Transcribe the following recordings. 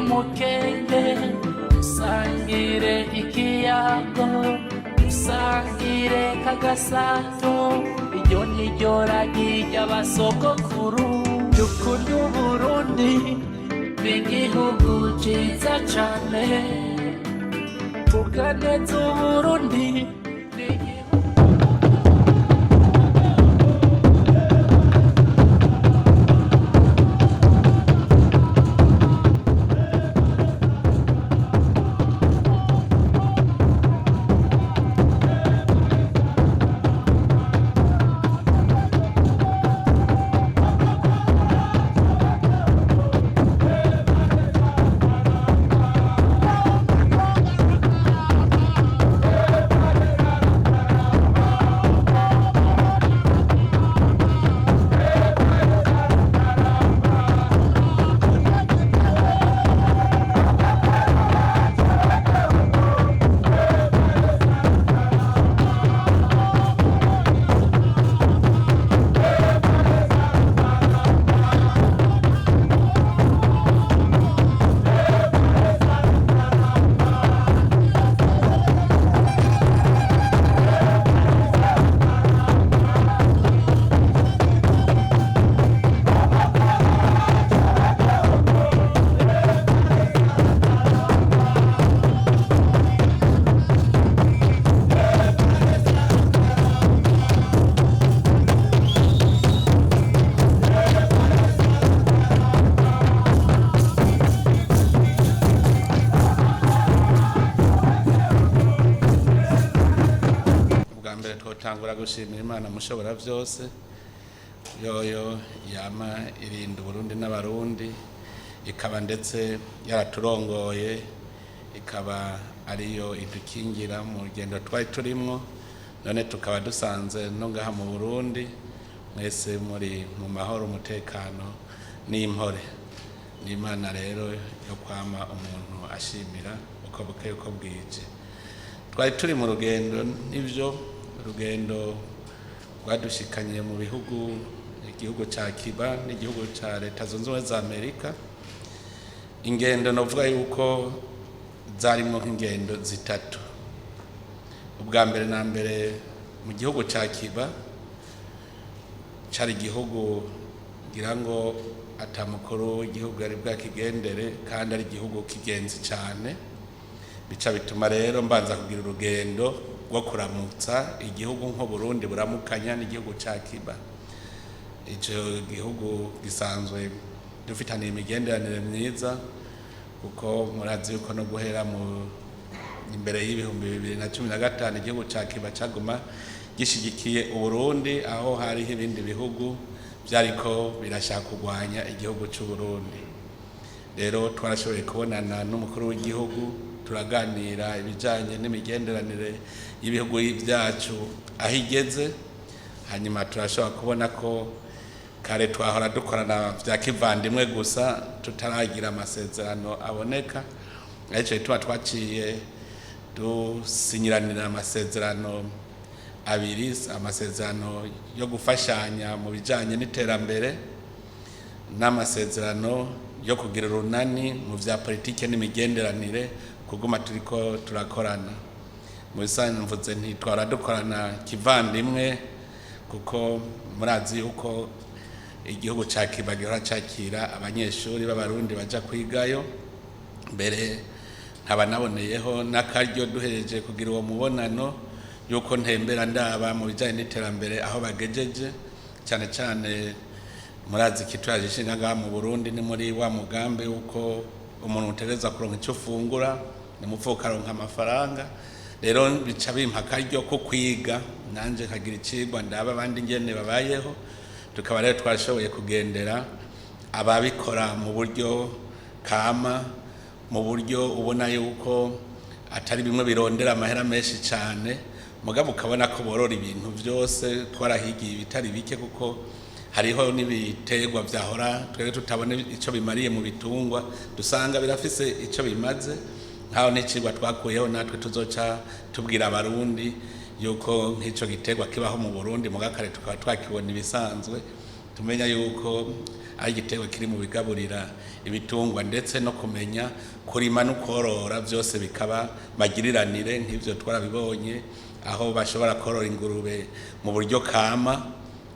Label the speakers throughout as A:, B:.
A: mukenge dusangire ikiyago dusangire kagasato iryo niryo ragi ry'abasogokuru dukunda Uburundi n'igihugu ciza cane tuganeze Uburundi tangura gushimira Imana mushobora byose yoyo yama irinda Uburundi n'abarundi ikaba ndetse yaraturongoye ikaba ariyo idukingira mu rugendo twari turimwo none tukaba dusanze no ngaha mu Burundi mwese muri mu mahoro umutekano n'impore n'Imana rero yo kwama umuntu ashimira uko bukeye uko bwije twari turi mu rugendo n'ivyo urugendo rwadushikanye mu bihugu igihugu ca Cuba n'igihugu ca Leta Zunze Ubumwe za Amerika ingendo novuga yuko zarimo nk'ingendo zitatu ubwa mbere na mbere mu gihugu ca Cuba cari igihugu ngira ngo atamukuru w'igihugu ari bwakigendere kandi ari igihugu kigenzi cyane bica bituma rero mbanza kugira urugendo rwo kuramutsa igihugu nko Burundi buramukanya n'igihugu ca Cuba ico gihugu gisanzwe dufitaniye imigenderanire myiza kuko murazi yuko no guhera mu imbere y'ibihumbi 2015 igihugu ca Cuba caguma gishigikiye Uburundi aho hariho ibindi bihugu byariko birashaka kugwanya igihugu cy'u Burundi rero twarashoboye kubonana n'umukuru w'igihugu turaganira ibijanye n'imigenderanire y'ibihugu byacu aho igeze hanyuma turashobora kubona ko kare twahora dukorana bya kivandimwe gusa tutaragira amasezerano aboneka ariko tuba twaciye dusinyiranira amasezerano abiri amasezerano yo gufashanya mu bijanye n'iterambere n'amasezerano yo kugira urunani mu vya politike n'imigenderanire kuguma turiko turakorana mu bisanzwe mvuze ntitwara dukorana kivandimwe kuko murazi yuko igihugu ca Cuba gihora cakira abanyeshuri b'abarundi baja kwigayo mbere nkaba naboneyeho n'akaryo duhereje kugira uwo mubonano yuko ntembera ndaba mu bijanye n'iterambere aho bagejeje cyane cyane murazi kitwaje ishinga mu Burundi ni muri wa mugambe uko umuntu utegeza kuronka icyo fungura n'umufuka ronka amafaranga rero bica bimpa akaryo ko kwiga nanje kagira icigwa ndaba abandi ngene babayeho tukaba rero twashoboye kugendera ababikora mu buryo kama mu buryo ubona yuko atari bimwe birondera amahera menshi cyane mugabo ukabona ko borora ibintu byose twarahigiye ibitari bike kuko hariho n'ibiterwa vyahora twere tutabone ico bimariye mu bitungwa dusanga birafise ico bimaze nkaho n'icigwa twakuyeho natwe tuzoca tubwira abarundi yuko nk'ico giterwa kibaho mu Burundi mugakare tukaba twakibona ibisanzwe tumenya yuko ari igitego kiri mu bigaburira ibitungwa, ndetse no kumenya kurima no korora byose bikaba magiriranire. Nk'ivyo twarabibonye aho bashobora korora ingurube mu buryo kama,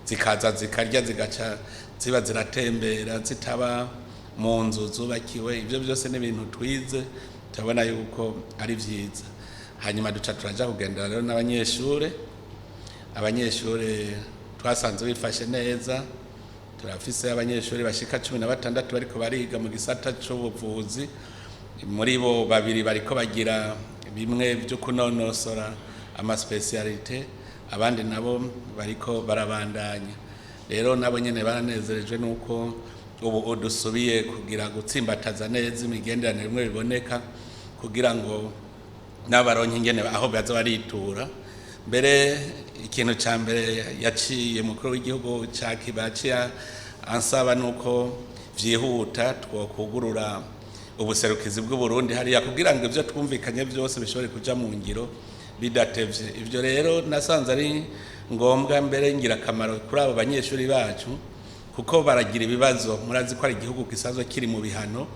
A: zikaza zikarya zigaca ziba ziratembera zitaba mu nzu zubakiwe. Ibyo byose ni ibintu twize turabona yuko ari vyiza. Hanyuma duca turaja kugendera rero n'abanyeshure. Abanyeshure twasanze bifashe neza, turafise abanyeshure bashika 16 bariko bariga mu gisata c'ubuvuzi. Muri bo 2 bariko bagira bimwe byo kunonosora ama specialite, abandi nabo bariko barabandanya. Rero nabo nyene baranezerejwe nuko ubu dusubiye kugira gutsimbataza neza imigenderanire rimwe biboneka, kugira ngo n'abaronke ingene aho baza baritura. Mbere ikintu ca mbere yaciye mukuru w'igihugu ca Kibaciya ansaba nuko vyihuta twokugurura ubuserukizi bw'Uburundi hariya, kugira ngo ivyo twumvikanye byose bishobore kuja mu ngiro bidatevye. Ivyo rero nasanze ari ngombwa mbere ngira akamaro kuri abo banyeshuri bacu, kuko baragira ibibazo. Murazi ko ari igihugu gisanzwe kiri mu bihano,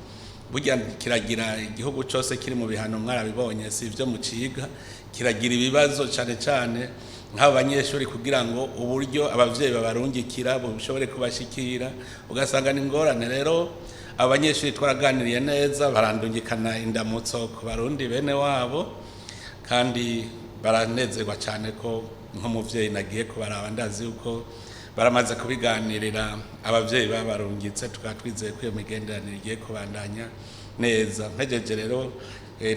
A: burya kiragira igihugu cyose kiri mu bihano, mwarabibonye si ivyo mu ciga, kiragira ibibazo cyane cyane nk'abo banyeshuri, kugira ngo uburyo abavyeyi babarungikira bushobore kubashikira, ugasanga ni ngorane. Rero abo banyeshuri twaraganiriye neza, barandungikana indamutso ku barundi bene wabo, kandi baranezerwa cyane ko nk'umuvyeyi nagiye kubaraba, ndazi yuko baramaze kubiganirira abavyeyi babarungitse, tukaba twizeye ko iyo migenderanire igiye kubandanya neza. Mpejeje rero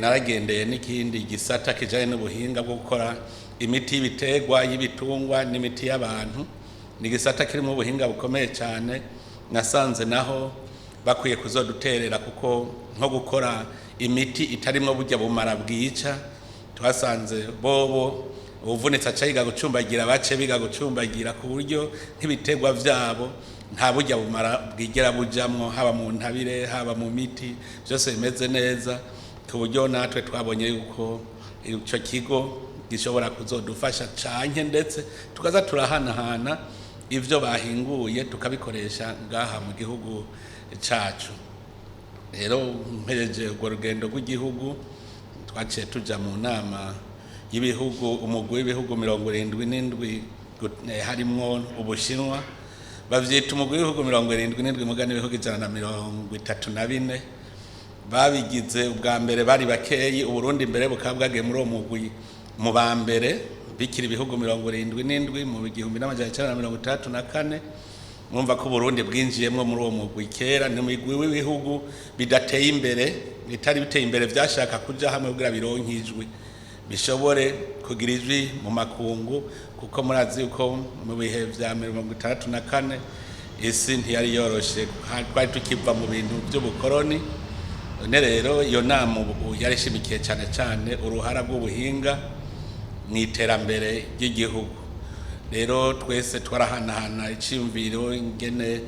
A: naragendeye n'ikindi gisata kijanye n'ubuhinga bwo gukora imiti y'ibiterwa, y'ibitungwa n'imiti y'abantu. Ni gisata kirimo ubuhinga bukomeye cyane, nasanze naho bakwiye kuzoduterera, kuko nko gukora imiti itarimwo burya bumara bwica, twasanze bobo ubuvunitse acayiga gucumbagira, bace biga gucumbagira ku buryo nk'ibiterwa vyabo nta burya bumara bwigera bujamwo, haba mu ntabire haba mu miti, byose bimeze neza, ku buryo natwe twabonye yuko ico kigo gishobora kuzodufasha canke ndetse tukaza turahanahana ivyo bahinguye tukabikoresha ngaha mu gihugu cacu. Rero mpereje urwo rugendo rw'igihugu, twaciye tuja mu nama y'ibihugu, umugwi w'ibihugu 77 harimwo Ubushinwa, bavyita umugwi w'ibihugu 77 mugani ibihugu 134 babigize. Ubwa mbere bari bakeyi, Uburundi mbere bukaba bwagiye muri uwo mugwi mu ba mbere, bikira ibihugu 77 mu 1964. Mwumva ko Uburundi bwinjiyemwo muri uwo mugwi kera. Ni umugwi w'ibihugu bidateye imbere, bitari biteye imbere, vyashaka kuja hamwe kugira bironke ijwi, bishobore kugira ijwi mu makungu, kuko murazi yuko mu bihe vya 1964 isi ntiyari yoroshe, twari tukiva mu bintu by'ubukoroni. None rero iyo nama ubu yarishimikiye cyane cyane uruhara rw'ubuhinga mu iterambere ry'igihugu. Rero twese twarahanahana iciyumviro ingene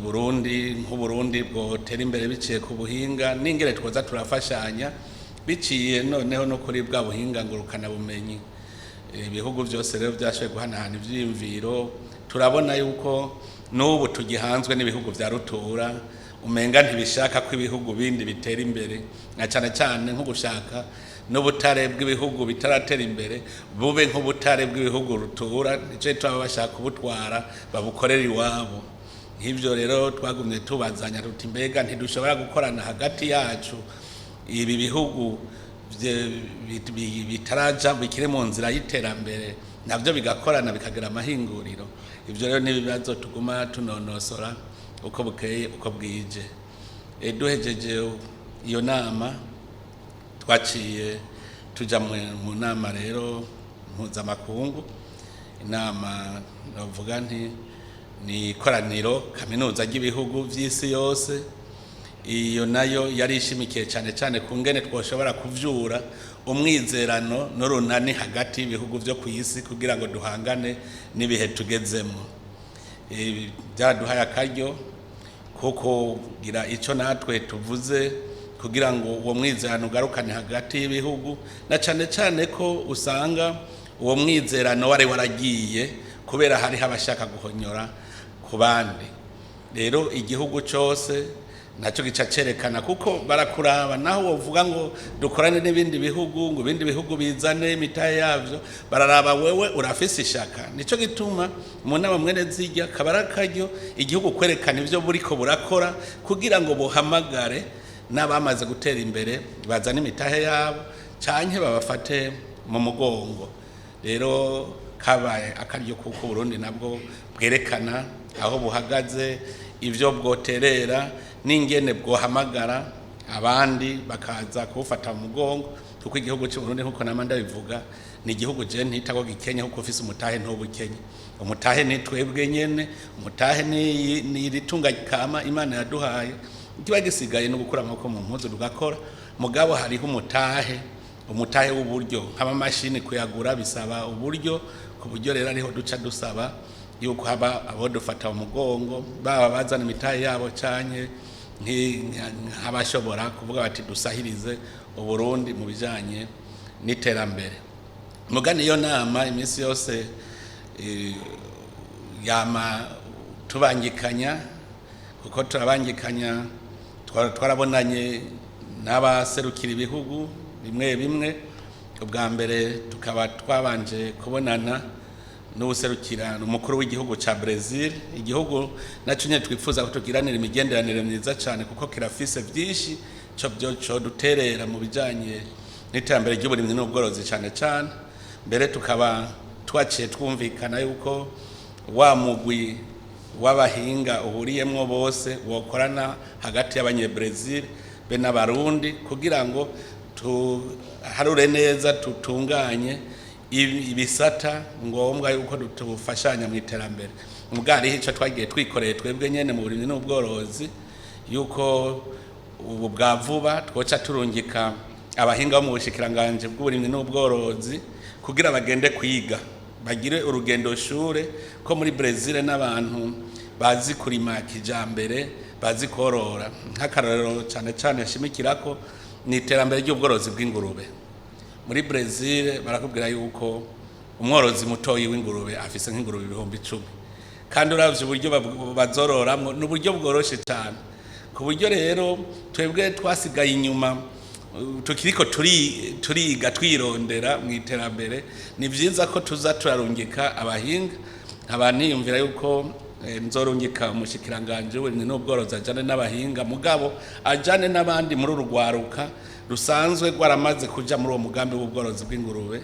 A: Burundi nk'Uburundi bwotera imbere biciye ku buhinga, n'ingene twoza turafashanya biciye noneho no kuri bwa buhinga ngurukana bumenyi. Ibihugu byose rero byashoboye guhanahana ivyiyumviro. Turabona yuko n'ubu tugihanzwe n'ibihugu vya rutura, umenga ntibishaka ko ibihugu bindi bitera imbere, na cyane cyane nko gushaka n'ubutare bw'ibihugu bitaratera imbere bube nk'ubutare bw'ibihugu rutura, nico twaba bashaka kubutwara babukorera iwabo. Nk'ivyo rero twagumye tubazanya tuti mbega ntidushobora gukorana hagati yacu, ibi bihugu bitaraja bikire mu nzira y'iterambere navyo bigakorana bikagira amahinguriro. Ivyo rero n'ibibazo tuguma tunonosora uko bukeye uko bwije. Duhejeje iyo nama, twaciye tuja mu nama rero mpuzamakungu. Inama navuga nti ni ikoraniro kaminuza ry'ibihugu vy'isi yose. Iyo nayo yari ishimikiye cyane cyane ku ngene twoshobora kuvyura umwizerano n'urunani hagati y'ibihugu vyo ku isi, kugira ngo duhangane n'ibihe tugezemo. Byaraduhaye akaryo kuko gira ico natwe tuvuze, kugira ngo uwo mwizerano ugarukane hagati y'ibihugu, na cyane cyane ko usanga uwo mwizerano wari waragiye kubera hari habashaka guhonyora ku bandi. Rero igihugu cyose nacyo gica cerekana kuko barakuraba naho wovuga ngo dukorane n'ibindi bihugu ngo ibindi bihugu bizane imitahe yavyo bararaba wewe urafise ishaka. Nico gituma mu nama mwene zijya kabara karyo igihugu kwerekana ivyo buriko burakora kugira ngo buhamagare n'abamaze gutera imbere bazane imitahe yabo canke babafate mu mugongo. Rero kabaye akaryo kuko Burundi nabwo bwerekana aho buhagaze, ivyo bwoterera n'ingene bwohamagara abandi bakaza kubufata mu mugongo, kuko igihugu cy'u Burundi nkuko namanda bivuga ni igihugu je ntitako gikenya kuko ufise umutahe ntobukenya. Umutahe ni twebwe nyene, umutahe ni ritunga kama Imana yaduhaye. Kiba gisigaye no gukura amako mu mpuzu tugakora, mugabo hariho umutahe w'uburyo nk'amamashini kuyagura bisaba uburyo, ku buryo rero ariho duca dusaba yuko haba abo dufata mu mugongo baba bazana imitahe yabo canye nk'abashobora kuvuga bati dusahirize Uburundi mu bijanye n'iterambere. Mugani iyo nama iminsi yose yama tubangikanya, kuko turabangikanya twarabonanye n'abaserukira ibihugu bimwe bimwe. Ubwa mbere tukaba twabanje kubonana n'ubuserukira umukuru w'igihugu ca Brazil, igihugu naco nyene twifuza ko tugiranira imigenderanire myiza cyane kuko kirafise byinshi cyo duterera mu bijanye n'iterambere ry'uburimyi n'ubworozi cyane cyane. Mbere tukaba twaciye twumvikana yuko wa mugwi w'abahinga uhuriyemwo bose wokorana hagati y'abanye-Brazil be n'abarundi kugira ngo tuharure neza tutunganye ibisata ngombwa yuko tufashanya mu iterambere. Mugari hico twagiye twikoreye twebwe nyene mu burimyi n'ubworozi yuko ubu bwa vuba twoca turungika abahinga bo mu bushikiranganje bw'uburimyi n'ubworozi kugira bagende kwiga, bagire urugendo shure ko muri Brazil n'abantu bazi kurima kijambere, bazi korora. Nk'akarorero cyane cyane nshimikirako ni iterambere ry'ubworozi bw'ingurube. Muri Brazil barakubwira yuko umworozi mutoyi w'ingurube afise nk'ingurube 10,000, kandi uravye uburyo bazororamwo n'uburyo bworoshe cyane, ku buryo rero twebwe twasigaye inyuma tukiriko turiga twirondera mu iterambere. Ni vyiza ko tuza turarungika abahinga, abaniyumvira yuko nzorungika umushikiranganje w'uburimyi n'ubworozi ajane n'abahinga, mugabo ajane n'abandi muri urugwaruka rusanzwe rwaramaze kuja muri uwo mugambi w'ubworozi bw'ingurube.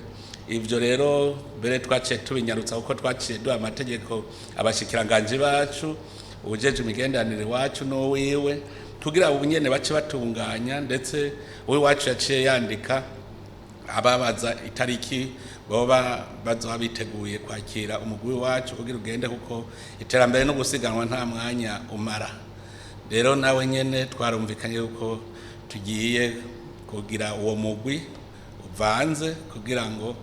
A: Ivyo rero mbere twaciye tubinyarutsa kuko twaciye duha amategeko abashikiranganje bacu, ujeje imigenderanire wacu n'uwiwe, kugira ubunyene bace batunganya, ndetse uwi wacu yaciye yandika ababaza itariki boba bazoba biteguye kwakira umugwi wacu kugira ugende, kuko iterambere no gusiganwa nta mwanya umara. Rero nawe nyene twarumvikanye yuko tugiye kugira uwo mugwi uvanze kugira ngo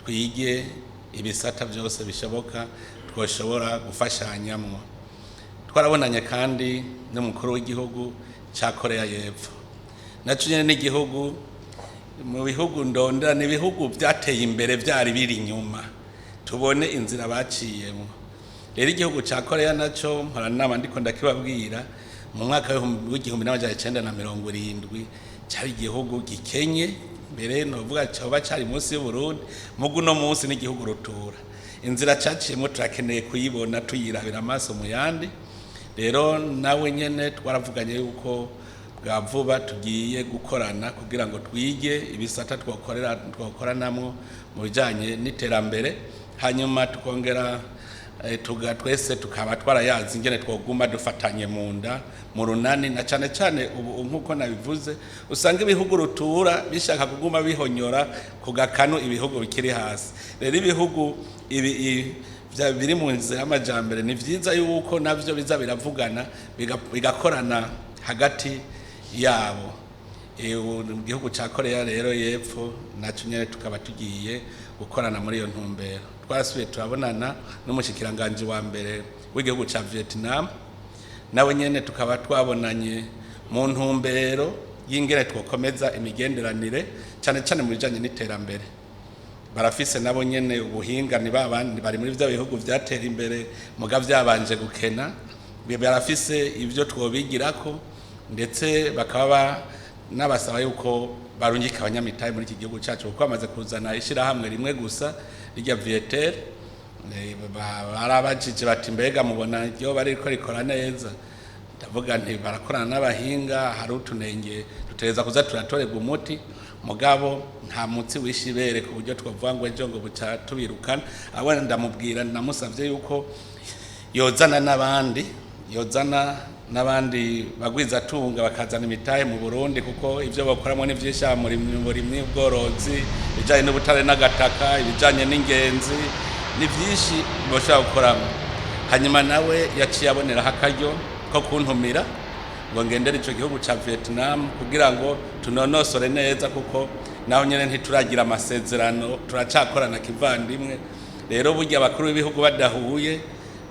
A: twige ibisata byose bishoboka twoshobora gufashanyamwo. Twarabonanye kandi n'umukuru w'igihugu ca Korea y'Epfo, naco nyene n'igihugu mu bihugu ndondera, ni ibihugu byateye imbere byari biri inyuma, tubone inzira baciyemo. Rero igihugu ca Korea naco mpora nama ndiko ndakibabwira, mu mwaka w'1970 cyari igihugu gikenye, mbere novuga cyoba cyari munsi y'Uburundi, mugu no munsi n'igihugu rutura. Inzira caciyemo turakeneye kuyibona tuyirabira amaso mu yandi. Rero nawe nyene twaravuganye yuko bwa vuba tugiye gukorana kugira ngo twige ibisata twokoranamwo mu bijanye n'iterambere, hanyuma tukongera twese tukaba twarayazi ingene twoguma dufatanye mu nda mu runani, na cyane cyane ubu nkuko nabivuze usanga ibihugu rutura bishaka kuguma bihonyora ku gakanu ibihugu bikiri hasi. Rero ibihugu biri mu nzira y'amajambere ni vyiza yuko navyo biza biravugana bigakorana hagati yabo. Igihugu ca Korea rero y'Epfo naco nyene tukaba tugiye gukorana muri iyo ntumbero. Twasubiye turabonana n'umushikiranganje wa mbere w'igihugu ca Vietnam, nawe nyene tukaba twabonanye mu ntumbero y'ingene twokomeza imigenderanire cyane cyane mu bijanye n'iterambere. barafise nabo nyene ubuhinga ni babandi bari muri bya bihugu byatera imbere muga byabanje gukena barafise ibyo twobigirako ndetse bakaba nabasaba yuko barungika abanyamitahe muri iki gihugu cyacu kuko bamaze kuzana ishirahamwe rimwe gusa rya Vietel barabajije bati mbega mubona ryo bariko rikora neza ndavuga nti barakorana n'abahinga hari utunenge dutereza kuza turatorega umuti mugabo nta mutsi wishibere ku buryo twavuga ngo ejo ngo buca tubirukana abana ndamubwira namusavye yuko yozana n'abandi bagwiza tunga bakazana imitahe mu Burundi kuko ivyo bakoramo ni vyisha muri ubworozi bijanye n'ubutare n'agataka ibijanye n'ingenzi ni vyishi boshaka gukoramo hanyuma nawe yaciye abonera hakaryo ko kuntumira ngo ngendere ico gihugu ca Vietnam kugira ngo tunonosore neza kuko naho nyene ntituragira amasezerano turacakorana kivandimwe rero burya abakuru b'ibihugu badahuye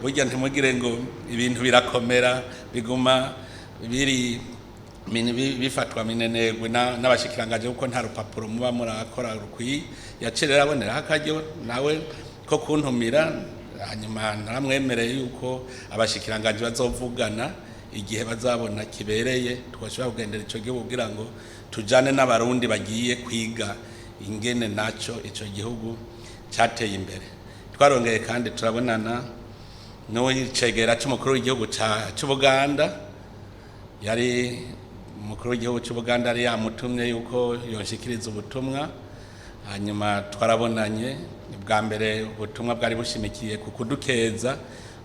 A: burya ntimugire ngo ibintu birakomera biguma bifatwa minenegwe n'abashikirangaje kuko nta rupapuro muba murakora rukwiye yacerera abonera hakaryo nawe ko kuntumira hanyuma naramwemereye yuko abashikirangaje bazovugana igihe bazabona kibereye twashobora kugendera ico gihugu kugira ngo tujane n'abarundi bagiye kwiga ingene naco ico gihugu cyateye imbere twarongeye kandi turabonana n'icegera c'umukuru w'igihugu c'Ubuganda yari umukuru w'igihugu c'Ubuganda yari yamutumye yuko yonshikiriza ubutumwa hanyuma twarabonanye bwa mbere ubutumwa bwari bushimikiye ku kudukeza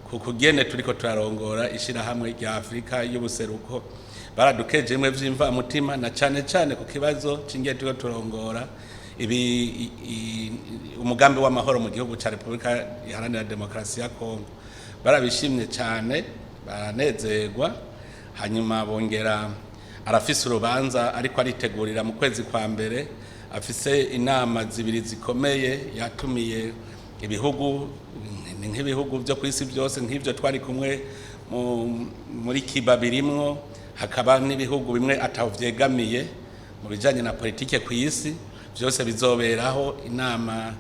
A: kukugene turiko turarongora ishirahamwe rya Afrika y'ubuseruko baradukeje imwe vyimva mutima na cane ku kibazo cingiye turiko turongora umugambi w'amahoro mu gihugu ca Republika Iharanira Demokarasi ya Kongo barabishimye cyane baranezerwa hanyuma bongera arafise urubanza ariko aritegurira mu kwezi kwa mbere afise inama zibiri zikomeye yatumiye ibihugu nk'ibihugu byo kwisi byose nk'ivyo twari kumwe muri Cuba birimwo hakaba n'ibihugu bimwe atavyegamiye mu bijanye na politike kwisi byose bizoberaho inama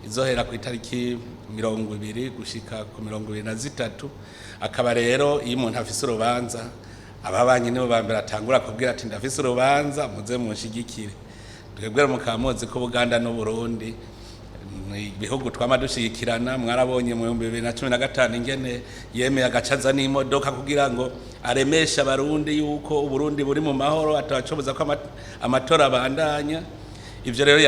A: izohera ku itariki 20 gushika ku 23 akaba rero iyo umuntu afise urubanza ababanyi nibo bambera atangura kubwira ati ndafise urubanza muze munshigikire twebwe mukamuzi ko Buganda no Burundi ibihugu twamadushigikirana mwarabonye mu 2015 ingene yemeye agacaza n'imodoka kugira ngo aremesha abarundi yuko Uburundi buri mu mahoro atabacoboza ko amatora bandanya ivyo rero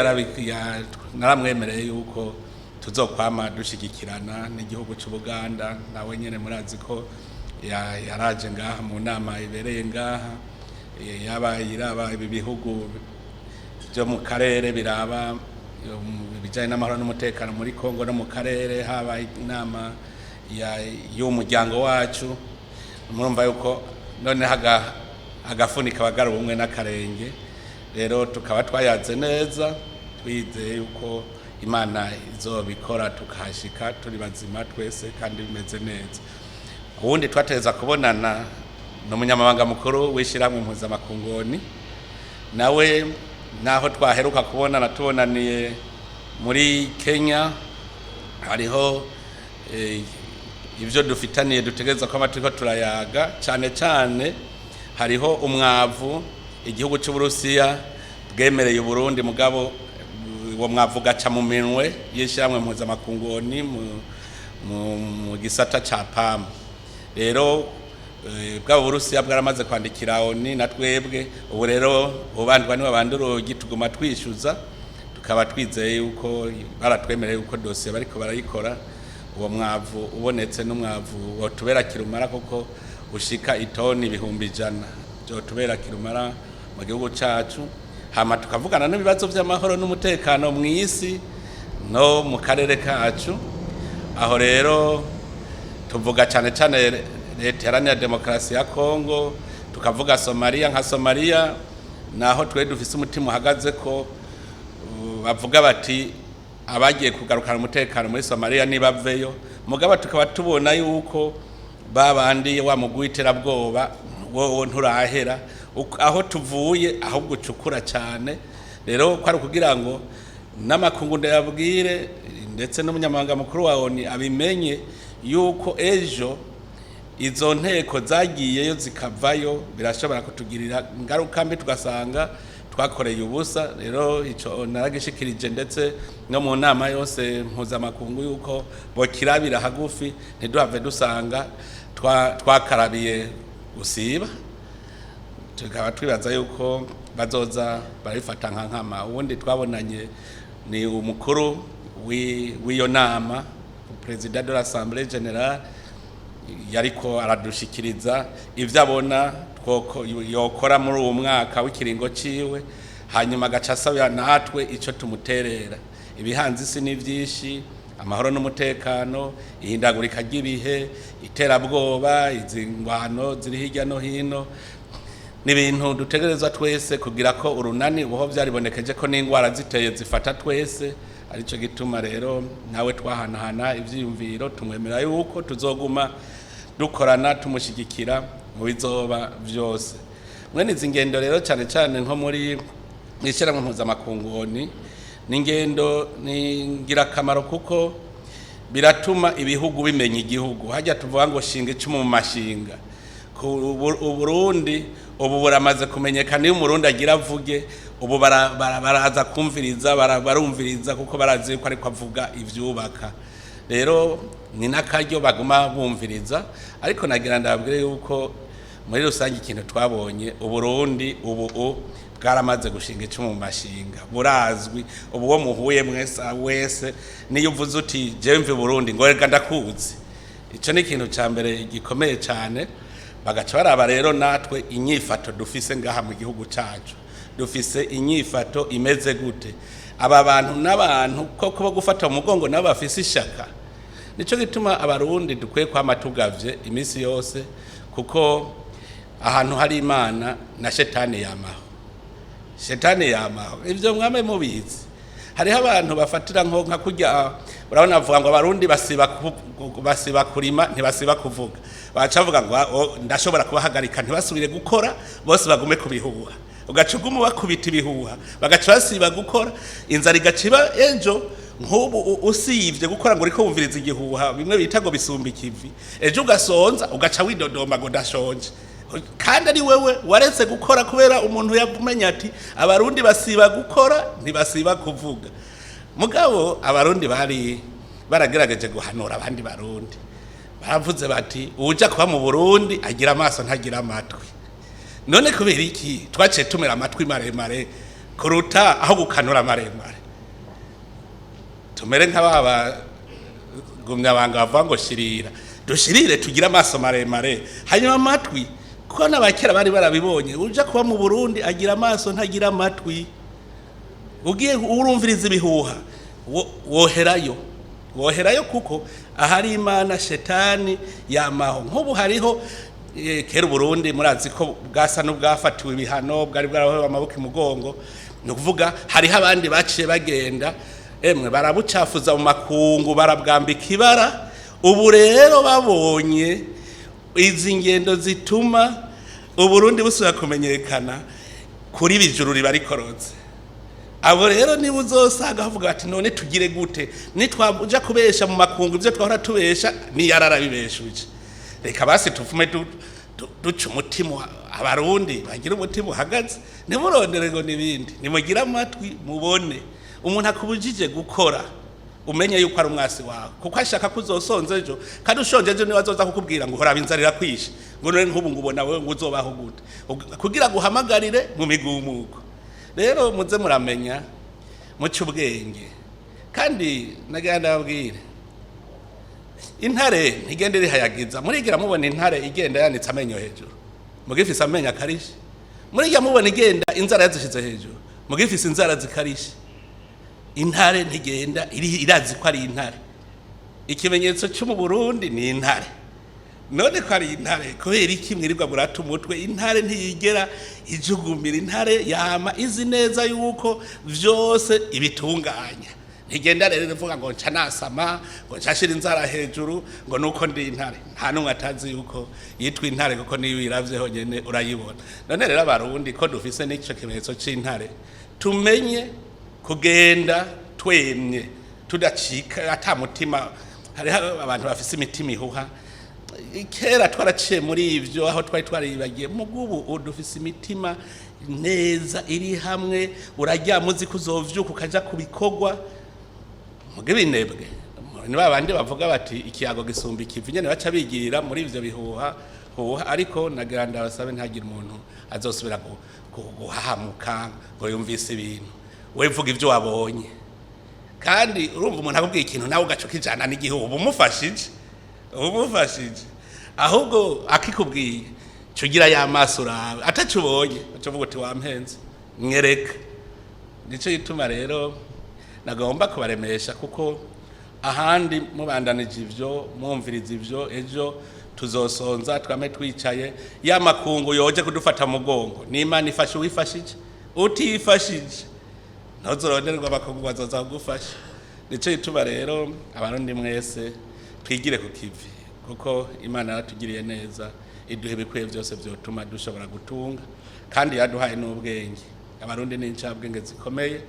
A: naramwemereye yuko tuzokwama dushigikirana n'igihugu c'Ubuganda nawe nyene murazi ko yaraje ngaha mu nama ibereye ngaha iraba ibi bihugu byo mu karere biraba bijanye n'amahoro n'umutekano muri Kongo no mu karere haba inama y'umuryango wacu murumva yuko none agafunika bagara ubumwe n'akarenge rero tukaba twayaze neza twizeye yuko Imana izobikora tukahashika turi bazima twese kandi bimeze neza ubundi twateza kubonana n'umunyamabanga mukuru w'ishiramwe impuzamakungoni nawe naho twaheruka kubonana tubonaniye muri Kenya hariho ivyo dufitaniye dutegereza ko amaturiko turayaga cyane hariho umwavu igihugu c'Uburusiya bwemereye Uburundi mugabo uwo mwavu gaca mu minwe y'ishiramwe impuzamakungoni mu gisata ca PAM rero bwa Burusiya bwaramaze kwandikira oni na twebwe ubu rero ubandwa niwe bandurogi tuguma twishyuza tukaba twizeye yuko baratwemereye uko dosiye bariko barayikora uwo mwavu ubonetse n'umwavu wotubera kirumara kuko ushika itoni 100 byo tubera kirumara mu gihugu cacu hama tukavugana n'ibibazo by'amahoro n'umutekano mu isi no mu karere kacu aho rero tuvuga cyane leta iharanira demokarasi ya Kongo tukavuga Somalia nka Somalia naho twe dufise umutima uhagaze ko bavuga bati abagiye kugarukana umutekano muri Somalia nibaveyo mugaba tukaba tubona yuko babandi wa mugwitera bwoba wowe nturahera aho tuvuye ahubwo cukura cyane rero kwari kugira ngo n'amakungu ndayabwire ndetse n'umunyamabanga mukuru wa ONU abimenye yuko ejo izo nteko zagiyeyo zikavayo birashobora kutugirira ingaruka mbi tugasanga twakoreye ubusa. Rero ico naragishikirije ndetse no mu nama yose mpuzamakungu yuko bokirabira hagufi ntiduhave dusanga twakarabiye gusiba, tukaba twibaza yuko bazoza barabifata nka nkama. Ubundi twabonanye ni umukuru w'iyo nama, perezida de l'Assemblée Générale, yariko aradushikiriza ivyo abona yokora muri uwo mwaka w'ikiringo ciwe, hanyuma agaca asabira natwe ico tumuterera. Ibihanze isi ni vyinshi, amahoro n'umutekano, ihindagurika ry'ibihe, iterabwoba, izingwano ziri hirya no hino, n'ibintu dutegerezwa twese kugira ko urunani ubuho vyaribonekeje ko n'ingwara ziteye zifata twese. Arico gituma rero nawe twahanahana ivyiyumviro, tumwemera yuko tuzoguma dukorana tumushigikira mu bizoba vyose. Mwene izi ngendo rero cyane cyane nko muri ishyirahamwe mpuzamakungu ONU, ni ingendo ni ngirakamaro kuko biratuma ibihugu bimenya igihugu. Hajya tuvuga ngo shinga icumu mu mashinga. Uburundi ubu buramaze kumenyekana, iyo umurundi agira avuge ubu baraza kumviriza, barumviriza kuko barazi ko ariko avuga ivyubaka. Rero ni nakaryo baguma bumviriza, ariko nagira ndabwire yuko muri rusange ikintu twabonye Uburundi ubu bwaramaze gushinga icumu mu mashinga, burazwi. Ubu wo muhuye wese niyo uvuze uti jewe mve Burundi ngo reka ndakuzi, ico ni ikintu ca mbere gikomeye cyane. Bagaca baraba rero natwe inyifato dufise ngaha mu gihugu cacu, dufise inyifato imeze gute. Aba bantu n'abantu koko bo gufata umugongo nabo bafise ishaka. Nico gituma abarundi dukwiye kwama tugavye imisi yose, kuko ahantu hari Imana na shetani yamaho. Shetani yamaho, ivyo mwame mubizi. Hariho abantu bafatira nka kurya, urabona avuga ngo abarundi basiba kurima ntibasiba kuvuga. Bacavuga ngo ndashobora kubahagarika ntibasubire gukora, bose bagume kubihuha. Ugacuguma bakubita ibihuha, bagaca basiba gukora, inzara igaciba ejo nk'ubu usivye gukora ngo uriko wumviriza igihuha, bimwe bita ngo bisumba ikivi. Ejo ugasonza ugaca widodomba ngo ndashonje. Kandi ari wewe waretse gukora kubera umuntu yavumenya ati abarundi basiba gukora ntibasiba kuvuga. Mugabo abarundi baragerageje guhanura abandi barundi. Baravuze bati uja kuba mu Burundi agira amaso ntagira amatwi. None kubera iki twaciye tumera amatwi maremare kuruta aho gukanura maremare? Tumere nk'ababa gumya banga bavuga ngo shirira, dushirire tugira amaso maremare hanyuma amatwi, kuko n'abakera bari barabibonye. Uja kuba mu Burundi agira amaso ntagira amatwi, ugiye urumviriza ibihuha woherayo kuko ahari Imana shetani yamaho. Nk'ubu hariho kera Burundi murazi ko bwasa n'ubwafatiwe ibihano, bwari bwarahowe amaboko imugongo. Ni kuvuga hariho abandi baciye bagenda barabucafuza mu makungu, barabwambika ibara. Ubu rero babonye izi ngendo zituma Uburundi busubira kumenyekana kuri bijuru ribarikoroze. Abo rero niba uzosanga havuga ati none tugire gute, nitwabuja kubesha mu makungu ivyo twahora tubesha ni yararabibeshuje. Reka basi tufume duca umutima abarundi bagira umutima uhagaze, nimurondere ngo nibindi, nimugira amatwi mubone. Umuntu akubujije gukora umenye yuko ari umwasi wawe, kuko ashaka kuzosonza ejo, kandi ushonje ejo niwe azoza kukubwira ngo horaba inzara irakwishe, ngo none nk'ubu ngubona wewe ngo uzobaho gute, kugira guhamagarire mu migumuko. Rero muze muramenya muce ubwenge. Kandi nagira ndababwire, intare ntigende rihayagiza. Murigira mubona intare igenda yanitse amenyo hejuru, mugifise amenyo akarishe. Murigira mubona igenda inzara yazishize hejuru, mugifise inzara zikarishe. Intare ntigenda irazi ko ari intare. Ikimenyetso cyo mu Burundi ni intare. None ko ari intare, kubera iki mwirirwa burata umutwe? Intare ntiyigera ijugumira. Intare yama izi neza yuko vyose ibitunganya. Ntigenda rero ivuga ngo nca nasama, ngo nshashira inzara hejuru, ngo nuko ndi intare. Nta numwe atazi yuko yitwa intare, kuko niyo iravyeho nyene urayibona. None rero abarundi ko dufise n'ico kimenyetso c'intare, tumenye kugenda twemye tudacika ata mutima. Hariho abantu bafise imitima ihuha, kera twaraciye muri ivyo aho twari twaribagiye, mugubu dufise imitima neza iri hamwe, uraryama uzi ko uzovyuka ukaja kubikorwa. Muge binebwe ni babandi bavuga bati ikiyago gisumba ikivi, nyene baca bigirira muri ivyo bihuha huha. Ariko nagira ndabasabe ntagire umuntu azosubira guhahamuka ngo yumvise ibintu, we vuga ivyo wabonye. Kandi urumva umuntu akubwiye ikintu nawe ugaca ukijana n'igihugu, umufashije ahubwo akikubwiye cugira y'amaso urawe atacu ubonye uvuga uti wampenze mwereka. Nico gituma rero nagomba kubaremesha, kuko ahandi mubandanije ivyo mwumviriza ivyo, ejo tuzosonza twame twicaye ya makungu yoje kudufata mugongo. N'Imana ifashe uwifashije, utifashije ntuzoronderwa abakungu bazoza kugufasha. Nico gituma rero abarundi mwese twigire ku kivi, kuko Imana yaratugiriye neza, iduha ibikwiye byose byotuma dushobora gutunga, kandi yaduhaye n'ubwenge. Abarundi ni incabwenge zikomeye,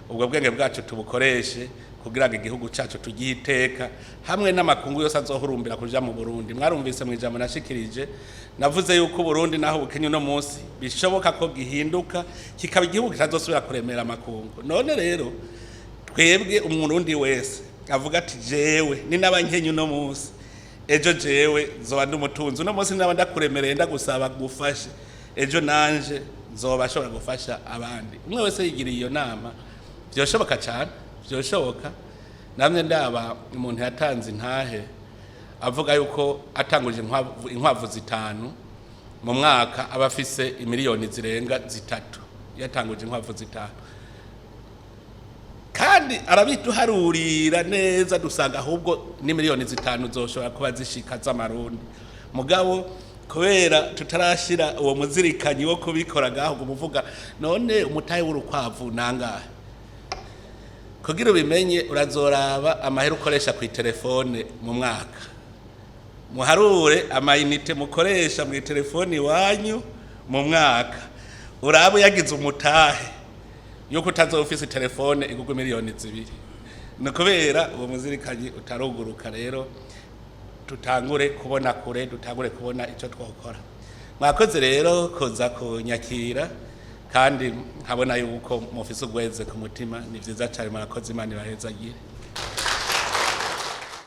A: ubwo bwenge bwacu tubukoreshe kugira ngo igihugu cyacu tugihiteka, hamwe n'amakungu yose azohurumbira kuja mu Burundi. Mwarumvise mu ijambo nashikirije, navuze yuko Burundi naho bukenye no munsi bishoboka ko gihinduka kikaba igihugu kitazosubira kuremera amakungu. None rero twebwe umurundi wese avuga ati jewe ni n'abankenye no munsi, ejo jewe zoba ndumutunzi, no munsi naba ndakuremereye ndagusaba gufashe, ejo nanje zoba ashobora gufasha abandi. Umwe wese yigiriye iyo nama, byoshoboka cyane, byoshoboka. Namwe ndaba umuntu yatanze intahe avuga yuko atanguje inkwavu 5 mu mwaka abafise imiliyoni zirenga 3, yatanguje inkwavu 5, kandi arabituharurira neza dusanga ahubwo ni miliyoni 5 zoshobora kuba zishika z'amarundi. Mugabo kubera tutarashira uwo muzirikanyi wo kubikora gaho umuvuga none umutahe w'urukwavu nangahe, kugira ubimenye urazoraba amahera ukoresha ku telefone mu mwaka, muharure amayinite mukoresha mu telefone wanyu mu mwaka, urabe yagize umutahe yuko utazofise telefone igugwa miliyoni 2. Nokubera uwo muzirikanyi utaruguruka. Rero tutangure kubona kure, tutangure kubona icyo twokora. Mwakoze rero koza kunyakira, kandi nkabona yuko mufise ugweze ku mutima. Ni vyiza cyane, murakoze. Imana ibahezagire.